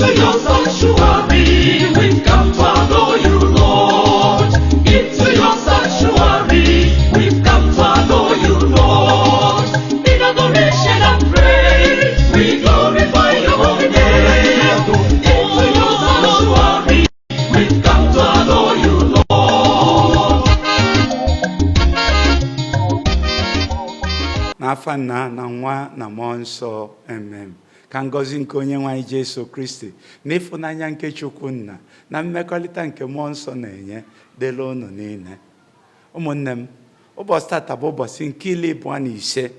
Into your sanctuary, we've come to adore you, Lord. Into your sanctuary, we've come to adore you, Lord. In adoration and praise, we glorify your holy name. Into your sanctuary, we've come to adore you, Lord. N'afa Nna na Nwa na Mmụọ Nsọ, amen. Ka ngọzi nke Onyenwe anyị Jesu Kristi na ịfụnanya nke Chukwu Nna na mmekọrịta nke Mmụọ Nsọ na-enye dịrị unu niile. Ụmụnne m, ụbọchị tata bụ ụbọchị nke 25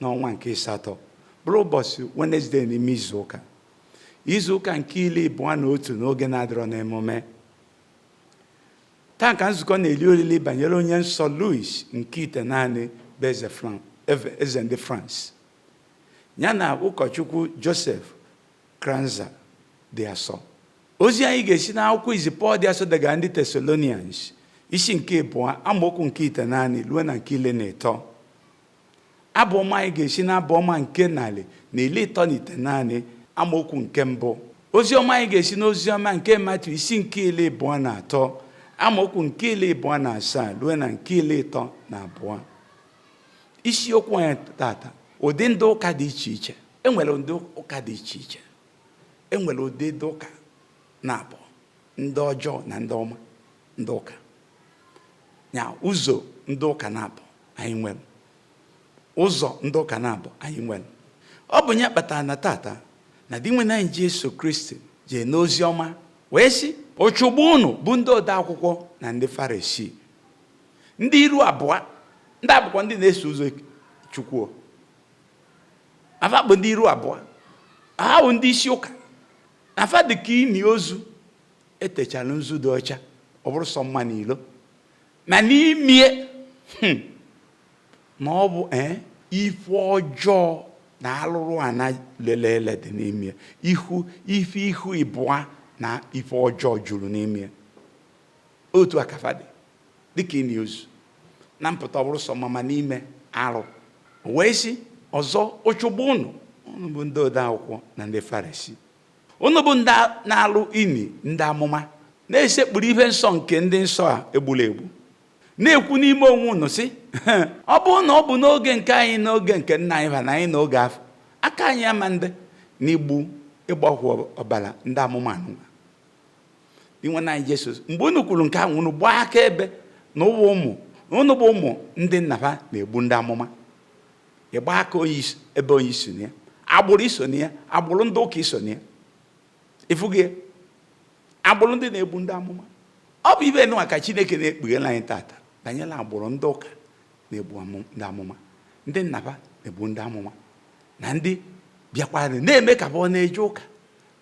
n'ọnwa nke asatọ, bụrụ ụbọchị Wednesday n'ime izuụka. Izuụka nke 21 n'oge na-adịrọ n'emume. Taa ka nzukọ na-eli olili banyere onye nsọ Louis nke itenaanị bụ eze ndị France, ya na ụkọchukwu Joseph Kranza dị asọ. Ozi anyị ga-esi n'akwụkwọ izi Pọl dị asọ degara ndị Thessalonians isi nke 2 amaokwu nke 9 ruo na nke 13. Abụ ọma anyị ga-esi n'abụ ọma nke 139 amaokwu nke 1. Ozi ọma anyị ga-esi n'ozi ọma nke Matiu isi nke 23 amaokwu nke 27 ruo na nke 32. Isiokwu anyị tata, ụdị ndị ụka dị iche iche. Enwere ụdị ụka dị iche iche. Enwere ụdị ndị ụka na-abụ ndị ọjọọ na ndị ọma. Ndị ụka ya ụzọ ndị ụka na-abụ anyị nwere. Ụzọ ndị ụka na-abụ anyị nwere. Ọ bụ ya kpatara na tata na di nwe anyị Jesu Kristi jee n'ozi ọma wee sị, ochugbu unu bụ ndị ode akwụkwọ na ndị Farisii, ndị iru abụọ. Ndị abụkwa ndị na-eso ụzọ Chukwu. Afa bụ ndị iru abụọ. Ha bụ ndị isi ụka. Afa dị ka ini ozu etechara nzu dị ọcha, ọ bụrụ sọ mma n'ilo, ma n'ime na ọ bụ ife ọjọọ na alụrụ ana lelele dị n'ime. Ihu ịbụọ na ife ọjọọ juru n'ime. Otu akafa dị ka ini ozu na mpụta ọ bụrụ sọ mma n'ime arụ. Wee sị ọzọ, ochugbu unu bụ ndị ode akwụkwọ na ndị Farisii, unu bụ ndị na-alụ ini ndị amụma, na-esekpuru ihe nsọ nke ndị nsọ a egburu egbu, na-ekwu n'ime onwe unu sị, ọ bụ na ọ bụ n'oge nke anyị n'oge nke nna anyị na anyị n'oge afọ aka anyị ama ndị n'igbu ịgbakwu ọbara ndị amụma anụma. Inwe na anyị Jesu, mgbe unu kwuru nke ahụ, unu gbaa aka ebe na unu bụ ụmụ ndị nna ha na-egbu ndị amụma. Ịgba aka ebe onye iso na ya, agbụrụ iso na ya, agbụrụ ndị ụka iso na ya. Ịfụghị agbụrụ ndị na-egbu ndị amụma. Ọ bụ ibe nwa ka Chineke na-ekpughela anyị tata banyere agbụrụ ndị ụka na-egbu ndị amụma, ndị nna ha na-egbu ndị amụma, na ndị bịakwara na-eme ka ọ na-eje ụka,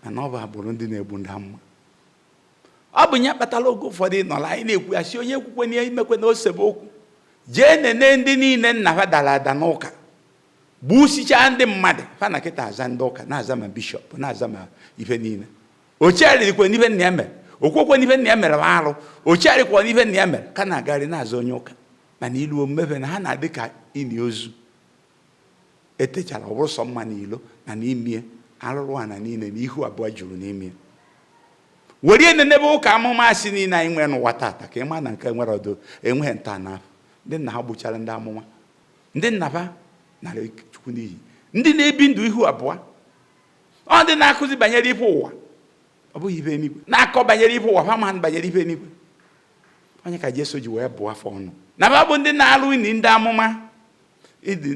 mana ọ bụ agbụrụ ndị na-egbu ndị amụma. Ọ bụ ya kpatara oge ụfọdụ nọrọ anyị na-ekwu ya, si onye kwukwe na imekwe na osebe okwu, jee nene ndị niile nna ha dara ada n'ụka, gbusichaa ndị mmadụ fa na kịta aza ndị ụka, na-aza ma bishọp, na-aza ma ife niile. Ochegharịkwa n'ife nna ya mere, okwekwe n'ife nna ya mere bụ arụ, ochegharịkwa n'ife nna ya mere ka na-agarị na-aza onye ụka. Mana ilu omume na ha na-adị ka ini ozu etechara, ọ bụrụ sọ mma n'ilo na n'ime arụrụ ana niile na ihu abụọ juru n'ime. Were n'ebe ụka amụma asị niile anyị nwere n'ụwa tata ka ị ma na nke nwere ọdụ enweghị nta na afọ. Ndị nna ha gbuchara ndị amụma, ndị nna ha nara Chukwu n'iyi, ndị na-ebi ndụ ihu abụọ. Ọ ndị na-akụzi banyere ife ụwa, ọ bụghị ife eluigwe, na-akọ banyere ife ụwa, ha ma banyere ife eluigwe. Onye ka Jesu ji wee bụọ afọ ọnụ na ha bụ ndị na-alụ ini ndị amụma,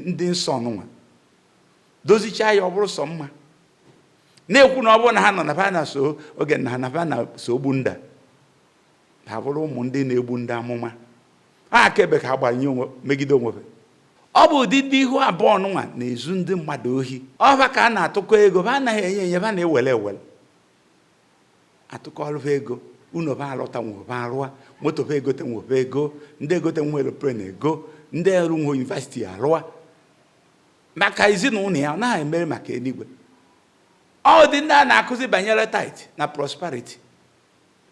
ndị nsọ ọnụnwa, dozichaa ya ọ bụrụ sọ mma, na-ekwu na ọ bụrụ na ha nọ na ha na-so oge na ha na ha na-so ogbu nda, ha bụrụ ụmụ ndị na-egbu ndị amụma. Ha akaebe ka ha gbanye megide onwe ha. Ọ bụ ụdị ihu abụọ nụnwa na-ezu ndị mmadụ ohi. Ọfa ka a na-atụkọ ego, ha anaghị enye ha na-ewele ewele. Atụkọ ọlụfa ego, unu ha alọta nwebe arụa, moto ha egote nwebe ego, ndị egote nwe aeroplane ego, ndị eru nwe university arụa. Maka ezinụlọ ya, ọ naghị emere maka eluigwe. Ọ dị ndị a na-akụzi banyere tithe na prosperity.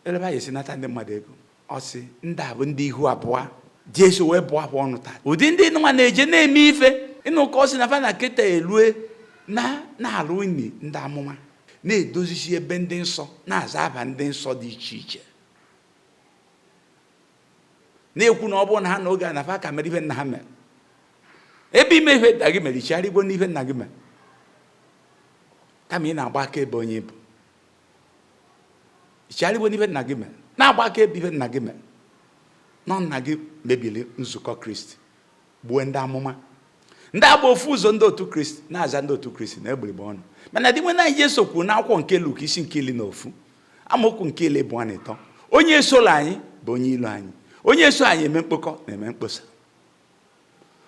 Eleba ya esi nata ndị mmadụ ego. Ọ sị ndị a bụ ndị ihu abụọ. Jesu wee bụọ abụọ ọnụ taa. Ụdị ndị nwa na-eje na-eme ife ịnụ ka ọ sị na fa na keta elue na-alụ ini ndị amụma. na-edozisi ebe ndị nsọ, na-aza aba ndị nsọ dị iche iche, na-ekwu na ọ bụrụ na ha n'oge a na fa ka mere ihe nna ha mere. Ebe ime ihe nna gị mere, ichigharịgbo n'ihe nna gị mere, kama ị na-agba aka ebe onye bụ. Ichigharịgbo n'ihe nna gị mere, na-agba aka ebe ihe nna gị mere. Nọ nna gị mebiri nzukọ Kristi, gbuo ndị amụma, ndị agba ofu ụzọ ndị otu Kristi, na-aza ndị otu Kristi na egbugbere ọnụ. Mana dị nwe na Jesu kwuru n'akwụkwọ nke Luk isi nke 11 amaokwu nke 23, onye esola anyị bụ onye ilo anyị, onye eso anyị eme mkpokọ na-eme mkposa.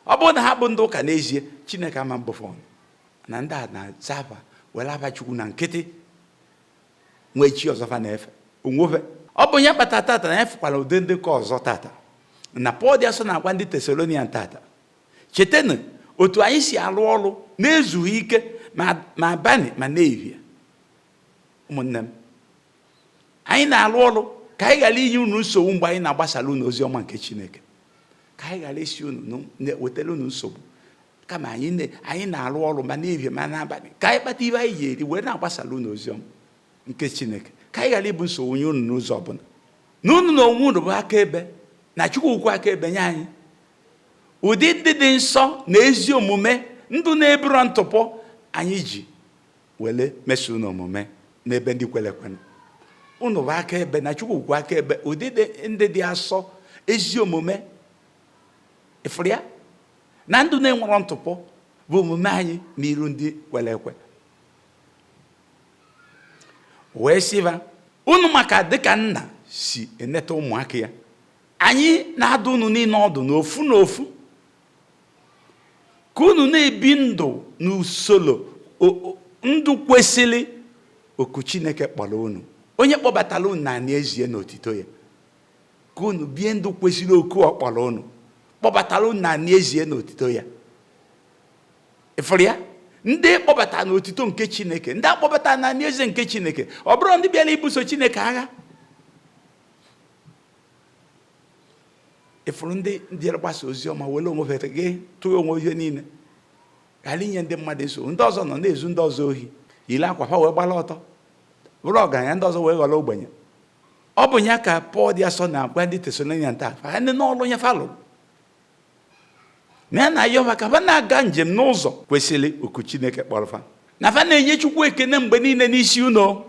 Ọ bụrụ na ha bụ ndị ụka n'ezie, Chineke ama mbụfọ ọnụ na ndị a na-aza afa were afa Chukwu na nkịtị, nwee chi ọzọ fa na-efe onwefe. Ọ bụ ya kpata tata na ya fụkwara ụdị ndị ka ọzọ tata, na Pọl dị asọ na-agwa ndị Tesalonian tata, chetanụ otu anyị si alụ ọrụ na-ezughị ike ma abalị ma n'ehihie. Ụmụnne m, anyị na-alụ ọrụ ka anyị ghara inye unu nsogbu mgbe anyị na-agbasara unu ozi ọma nke Chineke, ka anyị ghara isi unu wetara unu nsogbu, kama anyị na-alụ ọrụ ma n'ehihie ma n'abalị ka anyị kpata ihe anyị ga-eri wee na-agbasara unu ozi ọma nke Chineke, ka anyị ghara ịbụ nsogbu nye unu n'ụzọ ọbụla. Na unu na onwe unu bụ akaebe, na Chukwu ukwu akaebe nye anyị ụdị ndị dị nsọ na ezi omume, ndụ na-eburo ntụpọ anyị ji wele meso unu omume n'ebe ndị kwere ekwe. Unu bụ akaebe na Chukwu ukwu akaebe ụdị ndị dị asọ, ezi omume, ịfụrụ ya, na ndụ na-enwero ntụpọ bụ omume anyị n'iru ndị kwere ekwe. Wee sịba unu maka dịka nna si eneta ụmụaka ya, anyị na-adụ unu niile ọdụ n'ofu n'ofu ka unu na-ebi ndụ n'usoro ndụ kwesịrị oku Chineke kpọrọ unu, onye kpọbatara unu na n'ezie n'otito ya. Ka unu bie ndụ kwesịrị oku ọ kpọrọ unu, kpọbatara unu na n'ezie n'otito ya. Ịfụrụ ya, ndị kpọbatara n'otito nke Chineke, ndị akpọbatara na n'ezie nke Chineke, ọ bụrụ ndị bịara ibuso Chineke agha. Ịfụrụ ndị gbasa ozi ọma were onwe ha gị tụọ onwe ihe niile, ghara inye ndị mmadụ nsogbu. Ndị ọzọ nọ na-ezu ndị ọzọ ohi, yiri akwa ha wee gbara ọtọ, bụrụ ọgaranya, ndị ọzọ wee ghọrọ ogbenye. Ọ bụ ya ka Pọl dị asọ na-agwa ndị Tesalonian taa, ha ndị n'ọrụ ya falụ na ya na-ayọ maka fa na-aga njem n'ụzọ kwesịrị oku Chineke kpọrọ fa, na fa na-enye Chukwu ekene mgbe niile n'isi unu,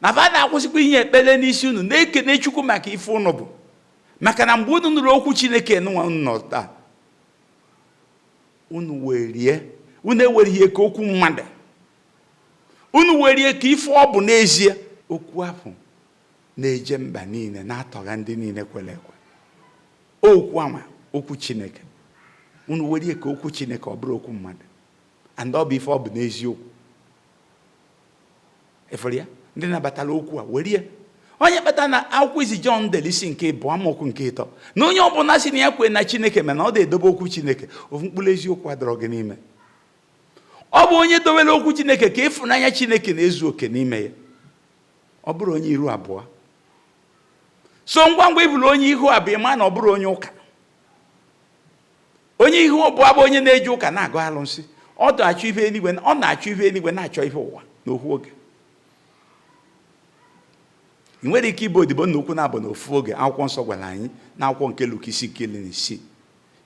na fa na-akwụsịkwa inye ekpere n'isi unu, na-ekene Chukwu maka ife unu bụ. Maka na mgbe unu nụrụ okwu Chineke nwa unu nọ taa, unu werie, unu ewerighị ka okwu mmadụ, unu werie ka ife ọ bụ n'ezie. Okwu ahụ na-eje mba niile, na-atọgha ndị niile kwere ekwe. Okwu ama okwu Chineke, unu werie ka okwu Chineke ọ bụrụ okwu mmadụ, and ọ bụ ife ọ bụ n'eziokwu. Efere ya, ndị nabatara okwu a werie. Onye kpata na akwụkwọ izi Jọn dere isi nke 2 amaokwu nke 3 na onye ọbụla si na ya kwere na Chineke mana ọ na-edobe okwu Chineke, ofu mkpụrụ eziokwu adọrọ gị n'ime. Ọ bụ onye dobere okwu Chineke ka ịfụnanya Chineke na-ezu oke n'ime ya. Ọ bụrụ onye iru abụọ. So ngwa ngwa ịbụrụ onye ihu abụọ, ma na ọ bụrụ onye ụka. Onye ihu abụọ bụ onye na-eje ụka na-agụ alụsị. Ọ na-achọ ihe eluigwe, ọ na-achọ ihe eluigwe, na-achọ ihe ụwa n'ofu oge. Ị nwere ike ịbụ odibo nnukwu na-abụ n'ofu oge. Akwụkwọ nsọ gwara anyị na akwụkwọ nke Luk isi nke 16.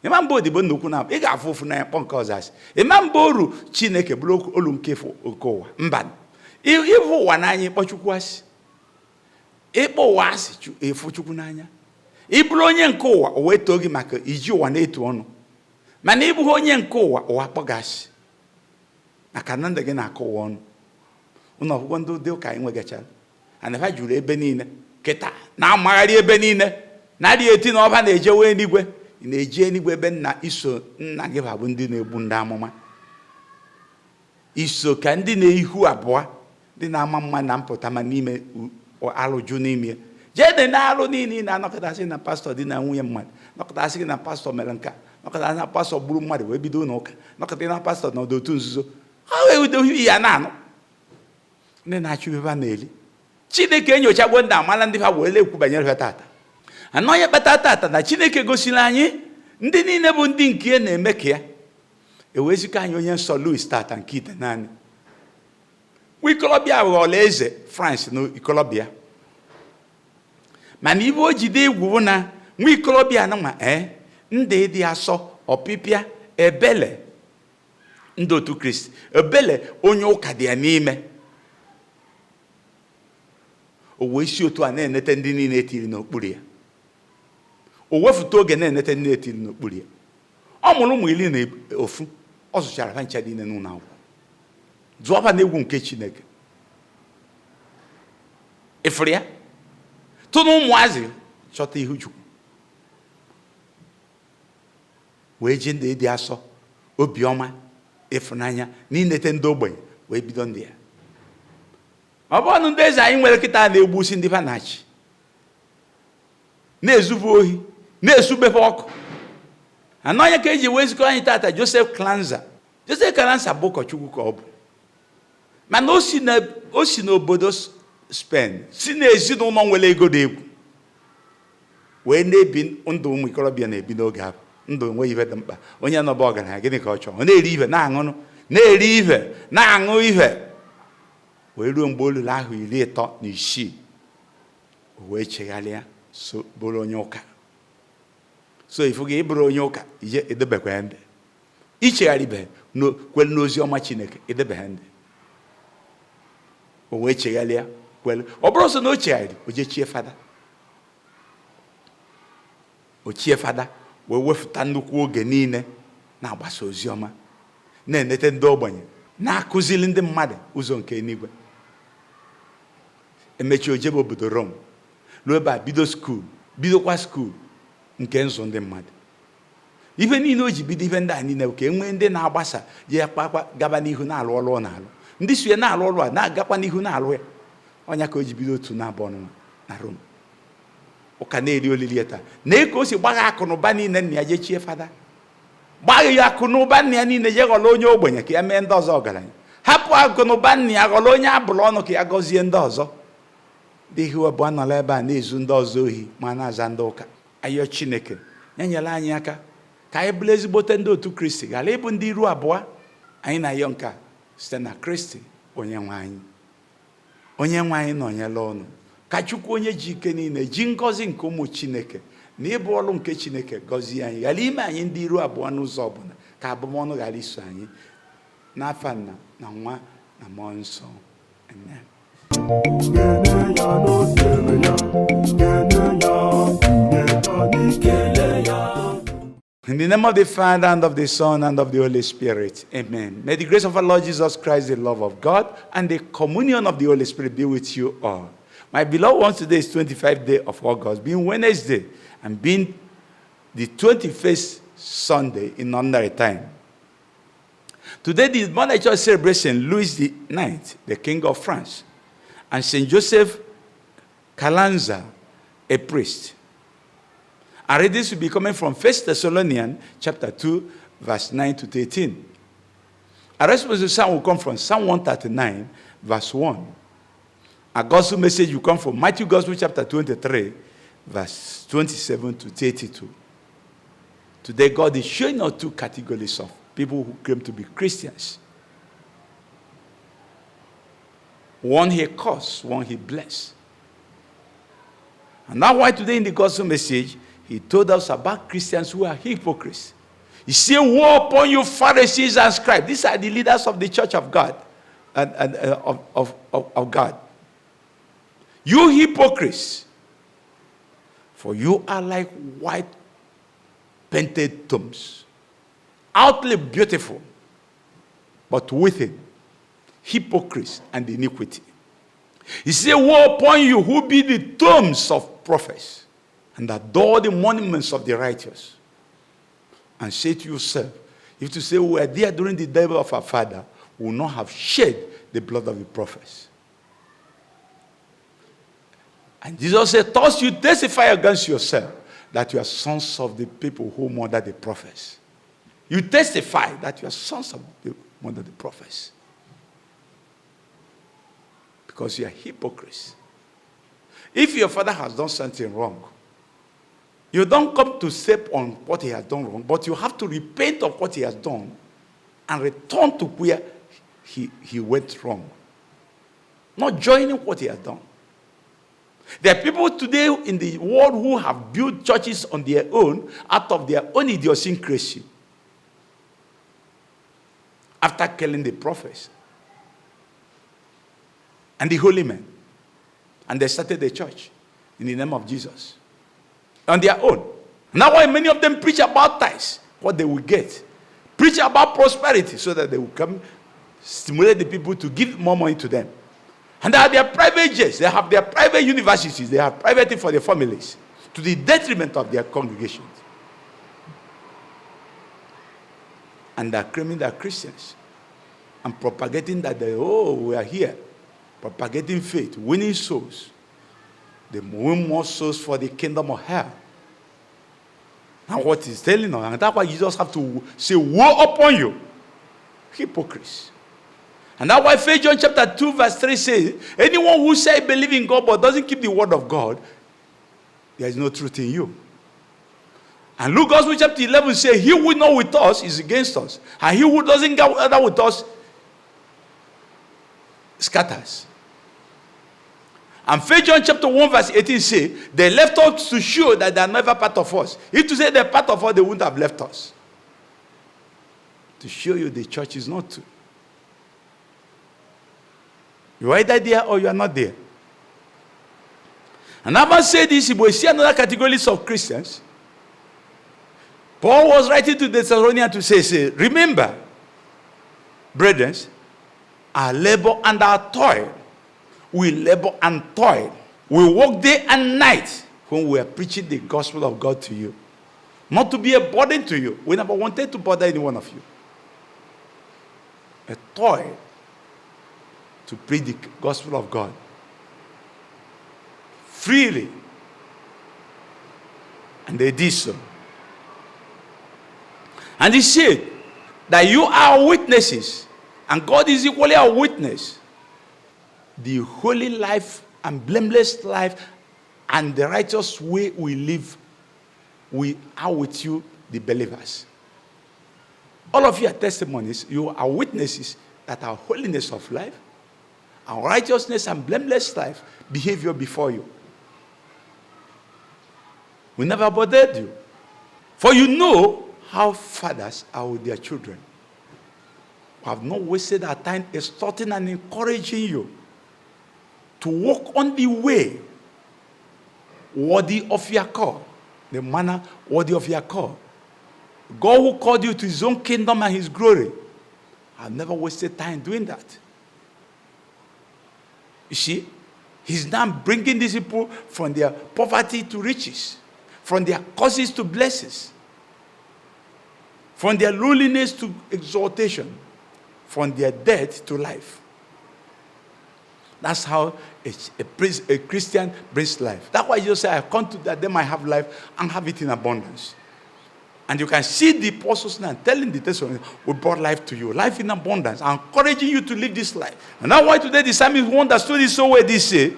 Ịma mba odibo nnukwu na-abụ, ị ga-afụ ụfụ na ya kpọ nke ọzọ asị. Ịma mba oru Chineke bụrụ olu nke ụwa. Mba, ịfụ ụwa n'anya ịkpọ Chukwu asị. Ịkpọ ụwa asị efu Chukwu n'anya. Ị bụrụ onye nke ụwa, o wee too gị maka iji ụwa na-etu ọnụ. Mana ị bụghị onye nke ụwa, ụwa kpọ gị asị maka na ndị gị na-akọ ụwa ọnụ. Ụnụ ọgwụgwọ ndị ụdị ụka anyị nwegachara, anafa juru ebe niile kịta, na-amagharị ebe niile, na-adịghị eti na ọba na-ejewe eluigwe. Ị na-eji eluigwe ebe nna iso nna gị bụ ndị na-egbu ndị amụma, iso ka ndị na-ihu abụọ, ndị na-ama mma na mpụta ma n'ime alụjụ n'ime. Jee dị na-alụ niile na-anọkọtasị na pastọ dị na nwunye mmadụ, nọkọtasị gị na pastọ mere nka, nọkọtasị na pastọ gburu mmadụ wee bido n'ụka, nọkọtasị na pastọ na otu nzuzo. Ha wee udohi ya na-anụ ndị na-achụ ihe na-eli. Chineke enyochagwo ndị amala ndị ha wee ekwu banyere ha tata. Anọ ya kpata tata na Chineke gosiri anyị ndị niile bụ ndị nke na-eme ka ya ewezikọ anyị onye nsọ Louis tata nke ite naanị. nwa ikolobịa ghọrọ eze France na ikolobịa. Mana ibe o jide egwu bụ na nwa ikolobịa na nwa ndị dị asọ ọpịpịa ebele ndị otu Kristi, ebele onye ụka dị ya n'ime. O wee si otu a na-enete ndị niile etiri n'okpuru ya. O wefụta oge na-enete ndị etiri n'okpuru ya. Ọ mụrụ ụmụ 11, ọ zụchara ha ncha niile n'ụlọ akwụkwọ. Zụọba n'egwu nke Chineke. Ịfụrụ ya? Tụ na ụmụazị chọta ihu Chukwu. Wee ji ndị dị asọ, obiọma, ịfụnanya, n'inete ndị ogbenye, wee bido ndị ya. Ọ bụrụ ndị eze anyị nwere kịta na-egbusi ndị ha na-achị, na-ezubu ohi, na-esubebe ọkụ. Anọ onye ka eji wee zikọ anyị tata Joseph Klanza. Joseph Klanza bụ ụkọchukwu ka ọ bụ. Mana o si n'obodo Spain, si n'ezinụlọ nwere ego dị egwu, wee na-ebi ndụ ụmụ ikorobịa na-ebi n'oge ahụ. Ndụ enweghị ihe dị mkpa. Onye nọba ọgaranya gịnị ka ọ chọrọ? Ọ na-eri ihe na-aṅụrụ, na-eri ihe na-aṅụ ihe. Wee ruo mgbe olulu ahụ 36, o wee chegharịa so bụrụ onye ụka. So ifu gị ịbụrụ onye ụka ije edebekwa ndị ichegharịbe kwere n'ozi ọma Chineke edebeghị ndị. O wee chegharịa kwere. Ọ bụrụ so na o chegharịrị, o jee chie fada. O chie fada wee wefụta nnukwu oge niile na-agbasa ozi ọma, na-enete ndị ogbenye, na-akụzili ndị mmadụ ụzọ nke eluigwe. Emechi o jebe obodo Rome, ruo ebe a bidokwa skuul nke nzụ ndị mmadụ. Ihe niile o ji bido ihe ndị a niile ka enwee ndị na-agbasa ya kpakwa gaba n'ihu na-alụ ọrụ ọ na-alụ. Ndị so ya na-alụ ọrụ a na-agakwa n'ihu na-alụ ya. Ọnya ka o ji bido otu na-abụọ na Rome. Ụka na-eri olili ya taa. Na ka o si gbagha akụ na ụba niile nna ya jee chie fada. Gbagha ya akụ na ụba nna ya niile je ghọrọ onye ogbenye ka ya mee ndị ọzọ ọgaranya. Hapụ akụ na ụba nna ya ghọrọ onye abụrụ ọnụ ka ya gọzie ndị ọzọ. Dị ihu abụọ nọla ebe a na-ezu ndị ọzọ ohi ma na-aza ndị ụka. Ayọ Chineke ya nyere anyị aka ka anyị bụrụ ezigbote ndị otu Kristi, ghara ịbụ ndị iru abụọ. Anyị na-ayọ nke a site na Kristi onye nwe anyị. Onye nwe anyị nọnyere ọnụ. Ka Chukwu onye ji ike niile ji ngọzi nke ụmụ Chineke na ịbụ ọrụ nke Chineke gọzie anyị, ghara ime anyị ndị iru abụọ n'ụzọ ọbụla, ka abụmọnụ ghara iso anyị. N'afa Nna na Nwa na Mmụọ Nsọ. Amen. In the name of the Father, and of the Son, and of the Holy Spirit. Amen. May the grace of our Lord Jesus Christ, the love of God, and the communion of the Holy Spirit be with you all. My beloved ones, today is 25th day of August, being Wednesday, and being the 21st Sunday in ordinary time. Today, the Mother Church celebrates St. Louis IX, the King of France, and St. Joseph Klanza, a priest. Our readings will be coming from 1 Thessalonians chapter 2, verse 9 to 13. Our responsive psalm will come from Psalm 139, verse 1. Our gospel message will come from Matthew Gospel chapter 23, verse 27 to 32. Today, God is showing us two categories of people who claim to be Christians. One he cursed, one he blessed. And that's why today in the gospel message, he told us about Christians who are hypocrites. He said, woe upon you, Pharisees and scribes. These are the leaders of the church of God, of God. You hypocrites, for you are like white painted tombs, outwardly beautiful, but within hypocrisy and iniquity. He said, woe upon you who be the tombs of prophets, and adore the monuments of the righteous. And say to yourself, if to say we were there during the day of our father, we will not have shed the blood of the prophets. And Jesus said, thus you testify against yourself that you are sons of the people who murdered the prophets. You testify that you are sons of the murdered the prophets. Because you are hypocrites. If your father has done something wrong, you don't come to step on what he has done wrong, but you have to repent of what he has done and return to where he went wrong. not joining what he has done. There are people today in the world who have built churches on their own, out of their own idiosyncrasy, after killing the prophets and the holy men. And they started the church in the name of Jesus on their own. Now why many of them preach about tithes, what they will get. Preach about prosperity so that they will come stimulate the people to give more money to them. And they have their private jets, they have their private universities, they have private things for their families, to the detriment of their congregations. And they're claiming they're Christians and propagating that we are here, propagating faith, winning souls. They win more souls for the kingdom of hell. And what he's telling us, and that's why Jesus have to say, woe upon you, hypocrites. And that's why 1 John chapter 2 verse 3 says, anyone who says believe in God but doesn't keep the word of God, there is no truth in you. And Luke Gospel chapter 11 says, he who is not with us is against us. And he who doesn't gather with us scatters. And 1 John chapter 1 verse 18 says, they left us to show that they are never part of us. If to say they're part of us, they wouldn't have left us. To show you the church is not true. You're either there or you are not there. And I must say this, if we see another category of Christians, Paul was writing to the Thessalonians to say, remember, brethren, our labor and our toil. We labor and toil. We work day and night when we are preaching the gospel of God to you. Not to be a burden to you. We never wanted to bother any one of you. A toil to preach the gospel of God freely. And they did so. And he said that you are witnesses, and God is equally our witness. The holy life and blameless life and the righteous way we live, we are with you, the believers. All of you are testimonies. You are witnesses that our holiness of life, our righteousness and blameless life, behavior before you. We never bothered you. For you know how fathers are with their children. We have not wasted our time exhorting and encouraging you to walk on the way worthy of your call, the manner worthy of your call. God who called you to his own kingdom and his glory. I've never wasted time doing that. You see, he's now bringing these people from their poverty to riches, from their curses to blessings, from their lowliness to exaltation, from their death to life. That's how a Christian brings life. That's why Jesus said, I come to that they might have life and have it in abundance. And you can see the apostles now telling the Thessalonians, we brought life to you, life in abundance, and encouraging you to live this life. And that's why today the psalmist understood it so well. They say,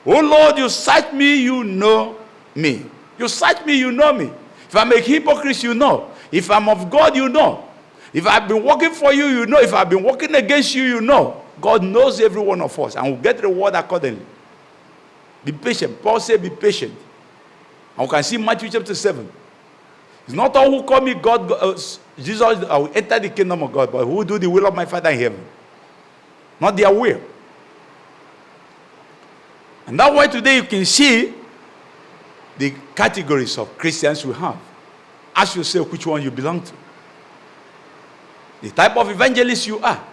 oh Lord, you search me, you know me. You search me, you know me. If I'm a hypocrite, you know. If I'm of God, you know. If I've been working for you, you know. If I've been working against you, you know. God knows every one of us, and we'll get the reward accordingly. Be patient. Paul said, be patient. And we can see Matthew chapter 7. It's not all who call me God, Jesus, I will enter the kingdom of God, but who do the will of my Father in heaven. Not their will. And that's why today you can see the categories of Christians we have. Ask yourself which one you belong to. The type of evangelist you are.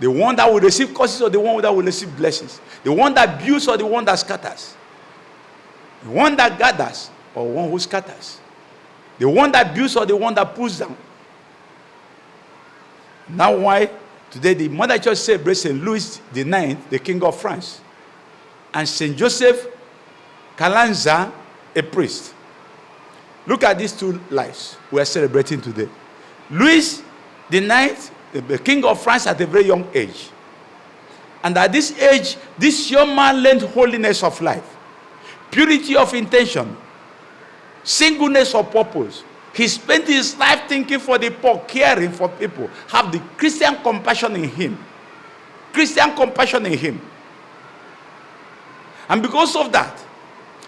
The one that will receive curses or the one that will receive blessings. The one that builds or the one that scatters. The one that gathers or one who scatters. The one that builds or the one that pulls down. Now why today the Mother Church celebrates St. Louis IX, the King of France. And St. Joseph Calanza, a priest. Look at these two lives we are celebrating today. Louis IX, the King of France, at a very young age. And at this age, this young man learned holiness of life, purity of intention, singleness of purpose. He spent his life thinking for the poor, caring for people, have the Christian compassion in him. Christian compassion in him. And because of that,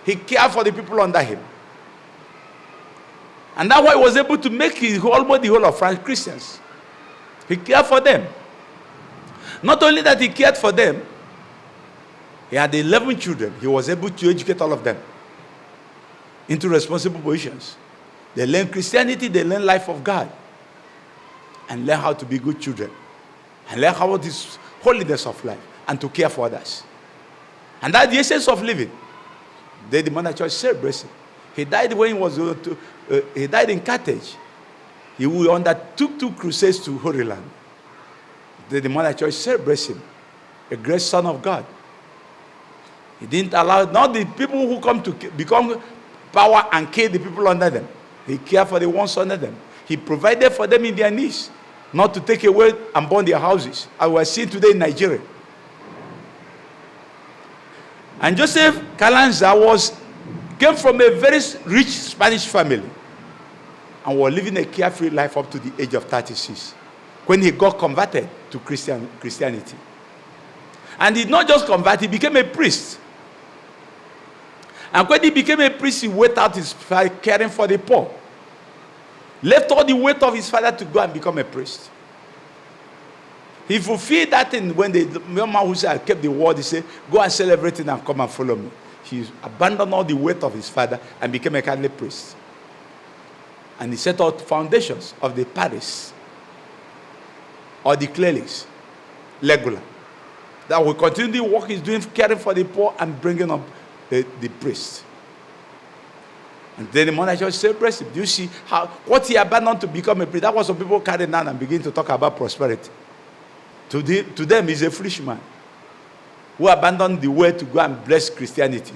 he cared for the people under him. And that's why he was able to make almost the whole of France Christians. He cared for them. Not only that he cared for them, he had 11 children. He was able to educate all of them into responsible positions. They learn Christianity, they learn life of God, and learn how to be good children, and learn how this holiness of life, and to care for others. And that's the essence of living. The Mother Church celebrates him. He died when he was he died in Carthage. He undertook 2 crusades to Holy Land. The Mother Church celebrates him, a great son of God. He didn't allow not the people who come to become power and kill the people under them. He cared for the ones under them. He provided for them in their needs, not to take away and burn their houses, as we are seeing today in Nigeria. And Joseph Carranza came from a very rich Spanish family and was living a carefree life up to the age of 36 when he got converted to Christianity. And he not just converted, he became a priest. And when he became a priest, he went out his father caring for the poor. Left all the weight of his father to go and become a priest. He fulfilled that thing when the young man who said, I kept the word, he said, go and celebrate it and come and follow me. He abandoned all the weight of his father and became a Catholic priest. And he set out foundations of the parish or the clerics, regular, that will continue the work he's doing, caring for the poor and bringing up the priests. And then the Mother Church celebrates him. Do you see what he abandoned to become a priest? That was some people carry down and begin to talk about prosperity. To them, he's a foolish man who abandoned the way to go and bless Christianity.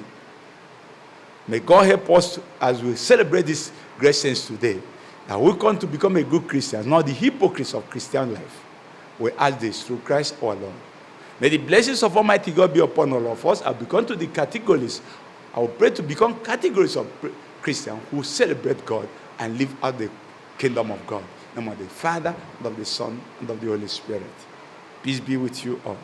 May God help us as we celebrate this great saints today, that we come to become a good Christian, not the hypocrites of Christian life. We ask this through Christ our Lord. May the blessings of Almighty God be upon all of us. I'll become to the categories. I will pray to become categories of Christians who celebrate God and live out the kingdom of God. In the name of the Father, and of the Son, and of the Holy Spirit. Peace be with you all.